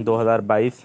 2022،